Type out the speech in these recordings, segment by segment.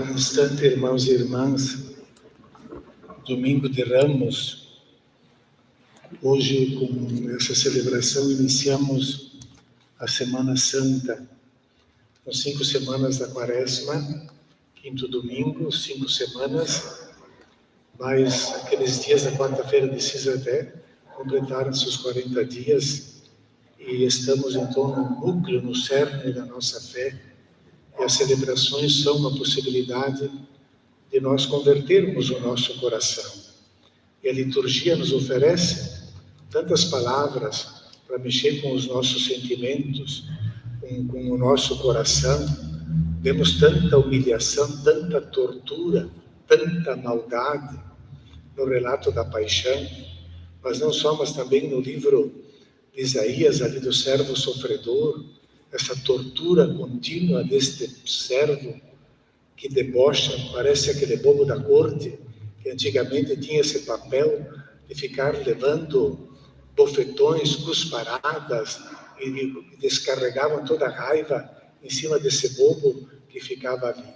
um instante, irmãos e irmãs, domingo de Ramos. Hoje, com essa celebração, iniciamos a Semana Santa, com 5 semanas da Quaresma, quinto domingo, 5 semanas, mas aqueles dias da quarta-feira de Cisjordé completaram-se os 40 dias e estamos então no núcleo, no cerne da nossa fé. E as celebrações são uma possibilidade de nós convertermos o nosso coração. E a liturgia nos oferece tantas palavras para mexer com os nossos sentimentos, com o nosso coração. Vemos tanta humilhação, tanta tortura, tanta maldade no relato da paixão, mas não só, mas também no livro de Isaías, ali do servo sofredor, essa tortura contínua deste servo que debocha, parece aquele bobo da corte, que antigamente tinha esse papel de ficar levando bofetões, cusparadas, e descarregavam toda a raiva em cima desse bobo que ficava ali.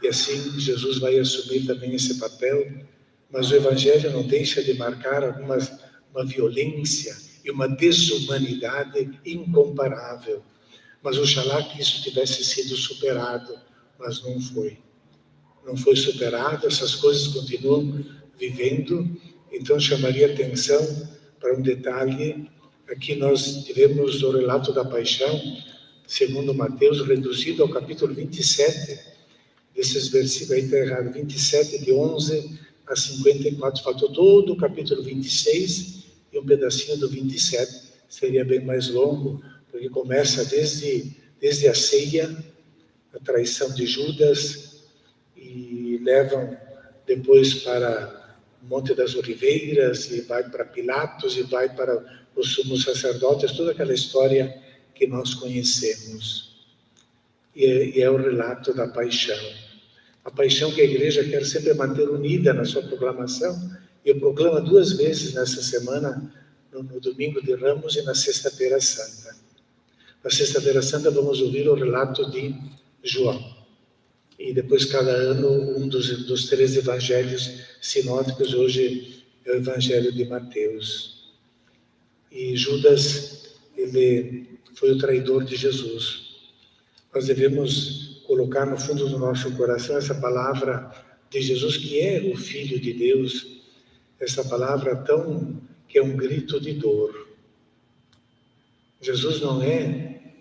E assim Jesus vai assumir também esse papel, mas o Evangelho não deixa de marcar uma violência e uma desumanidade incomparável. Mas oxalá que isso tivesse sido superado, mas não foi. Não foi superado, essas coisas continuam vivendo. Então chamaria atenção para um detalhe. Aqui nós tivemos o relato da paixão, segundo Mateus, reduzido ao capítulo 27, desses versículos, aí está errado, 27, de 11 a 54, faltou todo o capítulo 26 e um pedacinho do 27, seria bem mais longo, porque começa desde a ceia, a traição de Judas, e levam depois para o Monte das Oliveiras, e vai para Pilatos, e vai para os sumos sacerdotes, toda aquela história que nós conhecemos. E é o relato da paixão. A paixão que a igreja quer sempre manter unida na sua proclamação, e eu proclamo 2 vezes nessa semana, no domingo de Ramos e na sexta-feira santa. Na sexta-feira santa vamos ouvir o relato de João. E depois, cada ano, um dos 3 evangelhos sinóticos. Hoje é o evangelho de Mateus. E Judas, ele foi o traidor de Jesus. Nós devemos colocar no fundo do nosso coração essa palavra de Jesus, que é o Filho de Deus, essa palavra que é um grito de dor. Jesus não é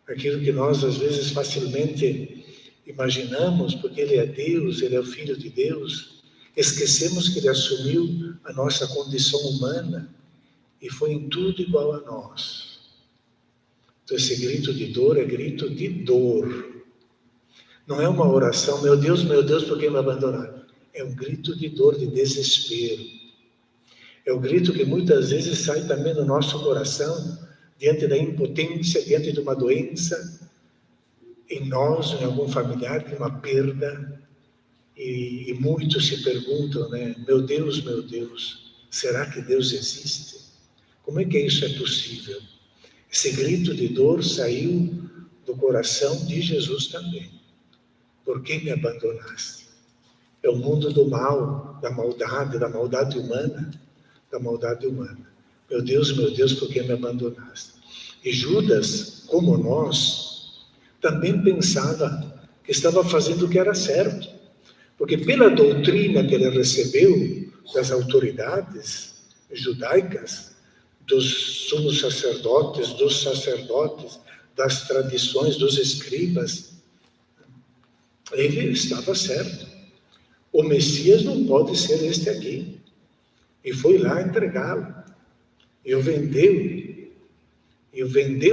aquilo que nós, às vezes, facilmente imaginamos, porque Ele é Deus, Ele é o Filho de Deus. Esquecemos que Ele assumiu a nossa condição humana e foi em tudo igual a nós. Então, esse grito de dor é grito de dor. Não é uma oração, meu Deus, por que me abandonaram? É um grito de dor, de desespero. É o grito que muitas vezes sai também do nosso coração, diante da impotência, diante de uma doença, em nós, em algum familiar, de uma perda. E muitos se perguntam, né? Meu Deus, será que Deus existe? Como é que isso é possível? Esse grito de dor saiu do coração de Jesus também. Por que me abandonaste? É o mundo do mal, da maldade humana, Meu Deus, por que me abandonaste? E Judas, como nós, também pensava que estava fazendo o que era certo. Porque pela doutrina que ele recebeu das autoridades judaicas, dos sumos sacerdotes, dos sacerdotes, das tradições, dos escribas, ele estava certo. O Messias não pode ser este aqui. E foi lá entregá-lo. E o vendeu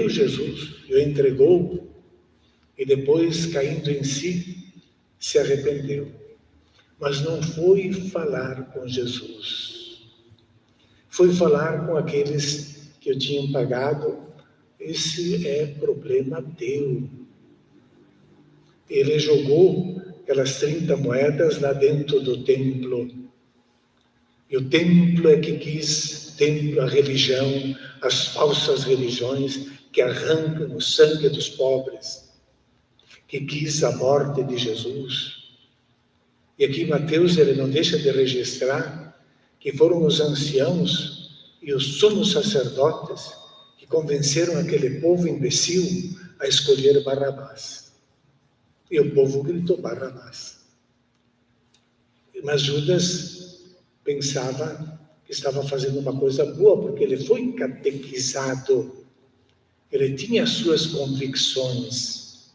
Jesus, e o entregou. E depois, caindo em si, se arrependeu. Mas não foi falar com Jesus. Foi falar com aqueles que o tinham pagado. Esse é problema teu. Ele jogou aquelas 30 moedas lá dentro do templo. E o templo é que quis, a religião, as falsas religiões que arrancam o sangue dos pobres, que quis a morte de Jesus. E aqui Mateus ele não deixa de registrar que foram os anciãos e os sumos sacerdotes que convenceram aquele povo imbecil a escolher Barrabás. E o povo gritou Barrabás. Mas Judas pensava que estava fazendo uma coisa boa, porque ele foi catequizado, ele tinha as suas convicções,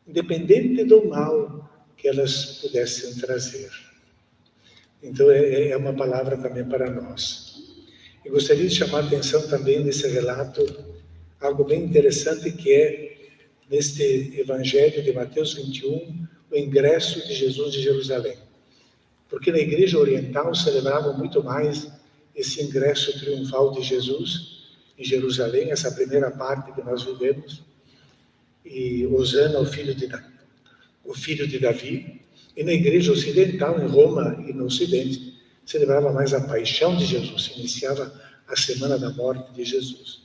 independente do mal que elas pudessem trazer. Então é uma palavra também para nós. E gostaria de chamar a atenção também nesse relato, algo bem interessante que é, neste Evangelho de Mateus 21, o ingresso de Jesus de Jerusalém. Porque na Igreja Oriental celebravam muito mais esse ingresso triunfal de Jesus em Jerusalém, essa primeira parte que nós vivemos, e Hosana, o filho de Davi. E na Igreja Ocidental, em Roma e no Ocidente, celebrava mais a paixão de Jesus, se iniciava a semana da morte de Jesus.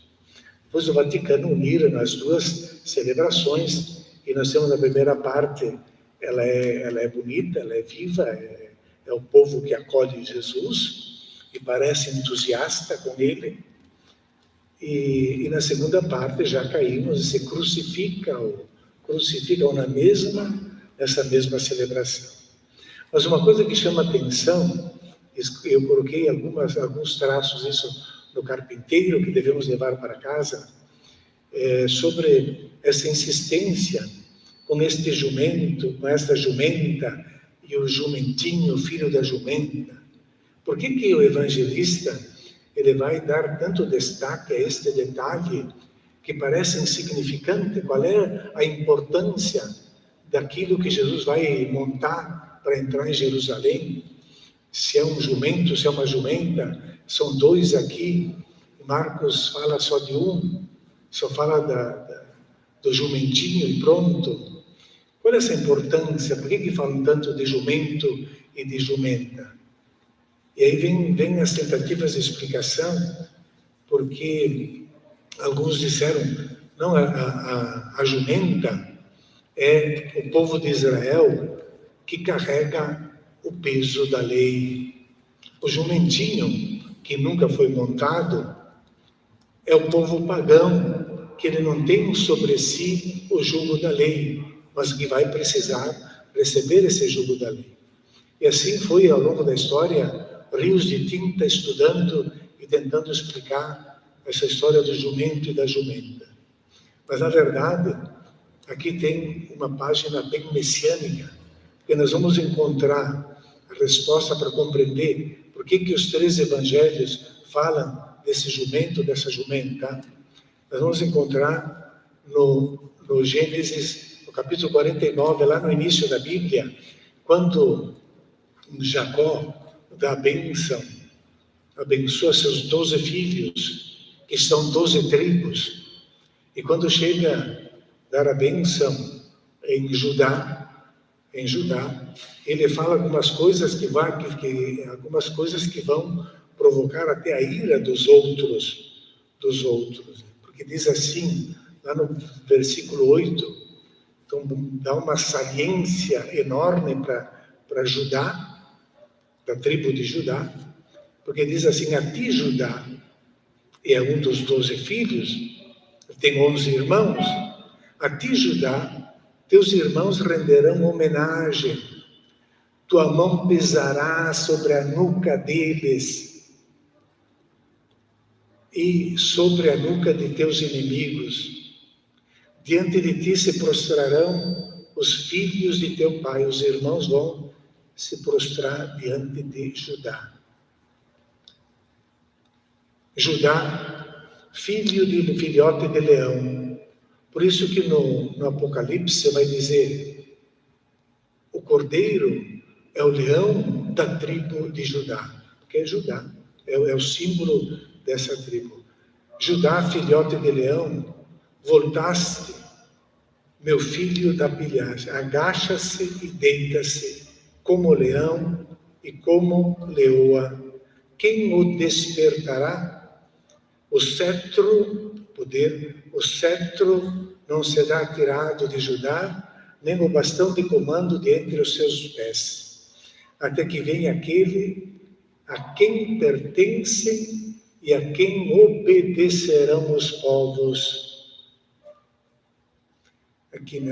Depois o Vaticano uniram as duas celebrações, e nós temos a primeira parte, ela é bonita, ela é viva, é o povo que acolhe Jesus e parece entusiasta com ele. E na segunda parte já caímos e se crucificam nessa mesma celebração. Mas uma coisa que chama atenção, eu coloquei alguns traços disso no carpinteiro que devemos levar para casa, sobre essa insistência com este jumento, com esta jumenta e o jumentinho, filho da jumenta. Por que o evangelista ele vai dar tanto destaque a este detalhe que parece insignificante? Qual é a importância daquilo que Jesus vai montar para entrar em Jerusalém? Se é um jumento, se é uma jumenta, são dois aqui. Marcos fala só de um, só fala do jumentinho e pronto. Qual é essa importância? Por que falam tanto de jumento e de jumenta? E aí vem as tentativas de explicação, porque alguns disseram, não, a jumenta é o povo de Israel que carrega o peso da lei. O jumentinho, que nunca foi montado, é o povo pagão, que ele não tem sobre si o jugo da lei, mas que vai precisar receber esse jugo da lei. E assim foi ao longo da história, rios de tinta estudando e tentando explicar essa história do jumento e da jumenta. Mas, na verdade, aqui tem uma página bem messiânica, porque nós vamos encontrar a resposta para compreender por que os três evangelhos falam desse jumento, dessa jumenta. Nós vamos encontrar no Gênesis, no capítulo 49, lá no início da Bíblia, quando Jacó dá a bênção, abençoa seus 12 filhos, que são 12 tribos. E quando chega a dar a bênção em Judá, ele fala algumas coisas algumas coisas que vão provocar até a ira dos outros. Porque diz assim, lá no versículo 8, então dá uma saliência enorme para Judá, da tribo de Judá, porque diz assim, a ti Judá, é um dos 12 filhos, tem 11 irmãos, a ti Judá, teus irmãos renderão homenagem, tua mão pesará sobre a nuca deles e sobre a nuca de teus inimigos. Diante de ti se prostrarão os filhos de teu pai, os irmãos vão se prostrar diante de Judá. Judá, filhote de leão. Por isso que no Apocalipse vai dizer, o cordeiro é o leão da tribo de Judá, porque é Judá, é o símbolo dessa tribo. Judá, filhote de leão, voltaste, meu filho da pilhagem, agacha-se e deita-se, como leão e como leoa. Quem o despertará? O cetro não será tirado de Judá, nem o bastão de comando de entre os seus pés. até que venha aquele a quem pertencem e a quem obedecerão os povos.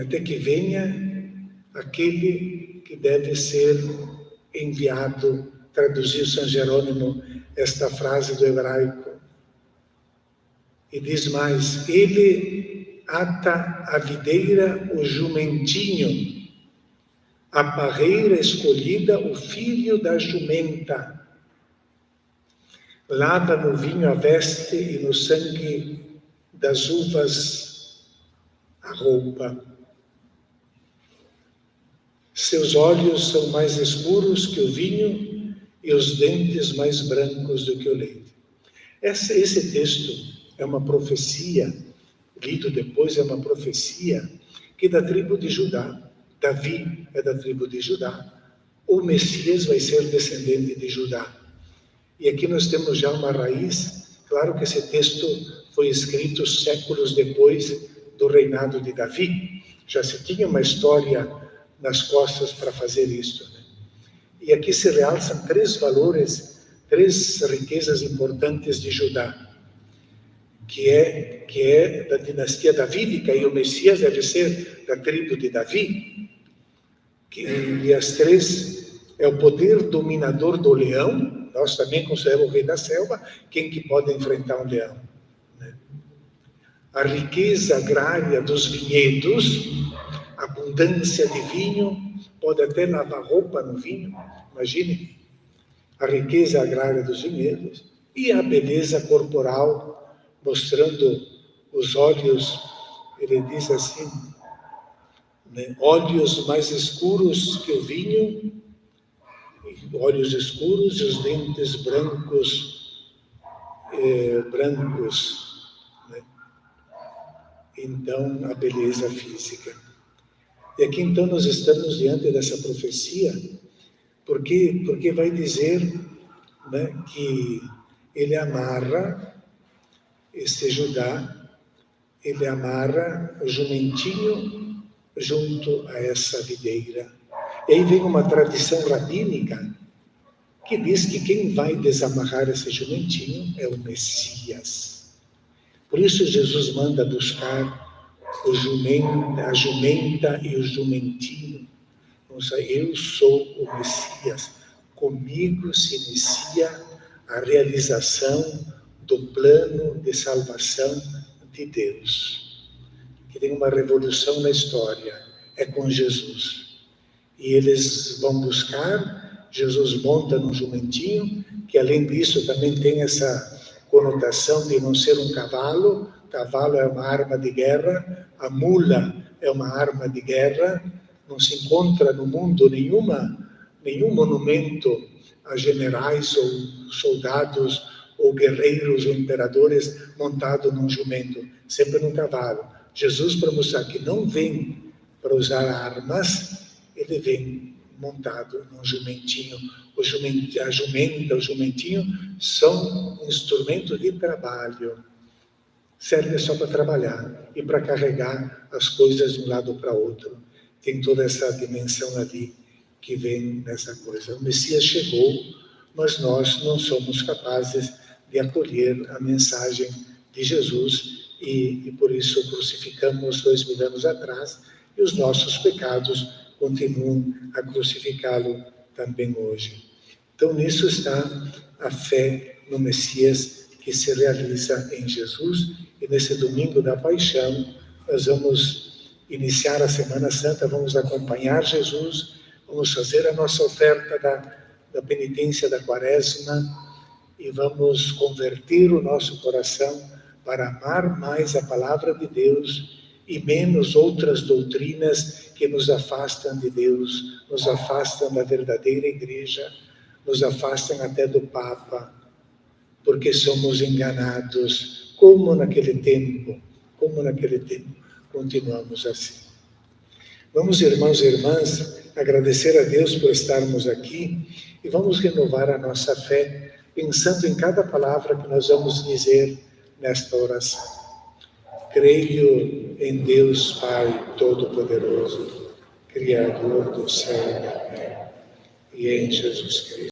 Até que venha aquele que deve ser enviado. Traduziu São Jerônimo esta frase do hebraico. E diz mais: ele ata a videira o jumentinho, a parreira escolhida o filho da jumenta. Lava no vinho a veste e no sangue das uvas a roupa. Seus olhos são mais escuros que o vinho e os dentes mais brancos do que o leite. Esse texto é uma profecia, lido depois, é uma profecia que é da tribo de Judá. Davi é da tribo de Judá. O Messias vai ser descendente de Judá. E aqui nós temos já uma raiz. Claro que esse texto foi escrito séculos depois do reinado de Davi. Já se tinha uma história nas costas para fazer isto, né? E aqui se realçam três valores, três riquezas importantes de Judá, que é da dinastia davídica, e o Messias deve ser da tribo de Davi. E as três é o poder dominador do leão. Nós também consideramos o rei da selva. Quem que pode enfrentar um leão, né? A riqueza agrária dos vinhedos, abundância de vinho, pode até lavar roupa no vinho, imagine. A riqueza agrária dos vinhedos e a beleza corporal, mostrando os olhos, ele diz assim, né? Olhos mais escuros que o vinho, olhos escuros e os dentes brancos, né? Então, a beleza física. E aqui então nós estamos diante dessa profecia, porque vai dizer, né, que ele amarra este Judá, ele amarra o jumentinho junto a essa videira. E aí vem uma tradição rabínica que diz que quem vai desamarrar esse jumentinho é o Messias. Por isso Jesus manda buscar a jumenta e o jumentinho. Eu sou o Messias. Comigo se inicia a realização do plano de salvação de Deus. Que tem uma revolução na história. É com Jesus. E eles vão buscar, Jesus monta no jumentinho, que além disso também tem essa conotação de não ser um cavalo. Cavalo é uma arma de guerra, a mula é uma arma de guerra. Não se encontra no mundo nenhum monumento a generais ou soldados ou guerreiros ou imperadores montados num jumento, sempre num cavalo. Jesus, para mostrar que não vem para usar armas, ele vem montado num jumentinho. A jumenta, o jumentinho são instrumento de trabalho. Serve só para trabalhar e para carregar as coisas de um lado para outro. Tem toda essa dimensão ali que vem nessa coisa. O Messias chegou, mas nós não somos capazes de acolher a mensagem de Jesus e por isso crucificamos 2000 anos atrás e os nossos pecados continuam a crucificá-lo também hoje. Então nisso está a fé no Messias que se realiza em Jesus. E nesse domingo da paixão, nós vamos iniciar a Semana Santa, vamos acompanhar Jesus, vamos fazer a nossa oferta da penitência da Quaresma e vamos converter o nosso coração para amar mais a palavra de Deus e menos outras doutrinas que nos afastam de Deus, nos afastam da verdadeira igreja, nos afastam até do Papa, porque somos enganados. Como naquele tempo, continuamos assim. Vamos, irmãos e irmãs, agradecer a Deus por estarmos aqui e vamos renovar a nossa fé, pensando em cada palavra que nós vamos dizer nesta oração. Creio em Deus Pai Todo-Poderoso, Criador do céu e da terra, e em Jesus Cristo.